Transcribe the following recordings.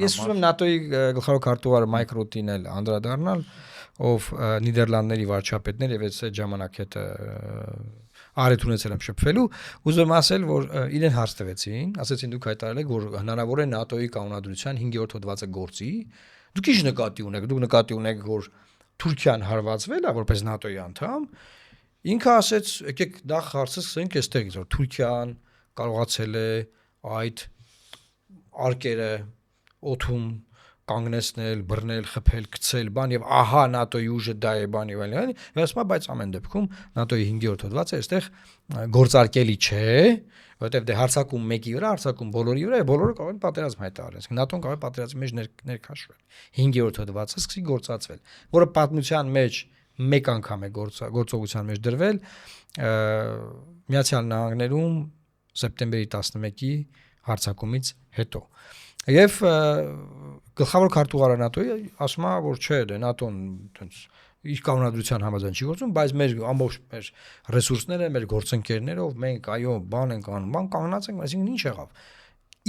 Ես ուզում եմ ՆԱՏՕ-ի գլխավոր քարտուղար Մայք Ռուտին էլ անդրադառնալ, ով Նիդերլանդների վարչապետն եւ այս ժամանակ հետ արետ ունեցել եմ շփվելու, ուզում եմ ասել, որ իրեն հարց տվեցին, ասեցին դուք հայտարարել եք, որ հնարավոր է ՆԱՏՕ-ի կանոնադրության 5-րդ հոդվածը գործի։ Դուք ինչ նկատի ունեք։ Դուք նկատի ունեք, որ Թուրքիան հարվածվել է որպես ՆԱՏՕ-ի անդամ։ Ինքը ասեց, եկեք նախ հարցը սկսենք այստեղից, որ Թուրքիան կարողացել է այդ արկերը օթում կանգնեցնել, բռնել, խփել, գցել, բան եւ ահա ՆԱՏՕ-ի ուժը դա է, բան եւ այլն։ Ես ասում եմ, բայց ամեն դեպքում ՆԱՏՕ-ի 5-րդ հոդվածը այստեղ գործարկելի չէ, որովհետեւ դե հարցակում մեկի վրա, հարցակում բոլորի վրա, բոլորը կարող են պատերազմ հայտարարել։ ՆԱՏՕ-ն կարող է պատերազմի մեջ ներքաշվել։ 5-րդ հոդվածը սկսի գործածվել, որը պատմության մեջ մեկ անգամ է գործողության մեջ դրվել Միացյալ Նահանգներում սեպտեմբերի 11-ի հարձակումից հետո։ Եվ գլխավոր քարտուղարը ՆԱՏՕ-ի ասում է, որ չէ, դե ՆԱՏՕ-ն իր կանոնադրության համաձայն չի գործում, բայց մեր ամբողջ մեր ռեսուրսները, մեր գործընկերներով մենք այո, բան ենք անում, բան կանգնած ենք, այսինքն ինչ եղավ։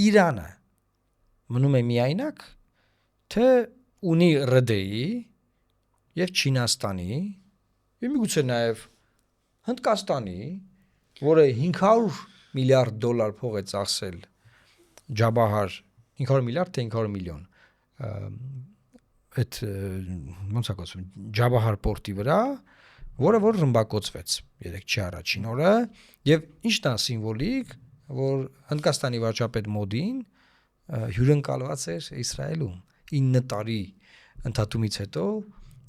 Իրանը մնում է միայնակ, թե ունի ՌԴ-ի եւ Չինաստանի եւ միգուցե նաեւ Հնդկաստանի, որը 500 միլիարդ դոլար փող է ծախսել Ջաբահար 500 միլիարդ թե 500 միլիոն այդ ոնց է կոչվում Ջաբահար պորտի վրա, որը որ ռմբակոծվեց 3 չի առաջին օրը եւ ի՞նչն է սիմվոլիկ, որ Հնդկաստանի վարչապետ Մոդին հյուրընկալված էր Իսրայելում 9 տարի ընդհատումից հետո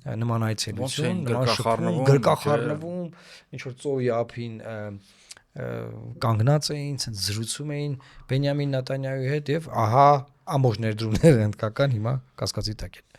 նման այցելություն, նման գրկախառնվում, ինչ որ ծովի ափին կանգնած էին, զրուցում էին Բենյամին Նետանյահուի հետ եւ ահա ամբողջ ներդրումները հնդկական հիմա կասկածի տակ են։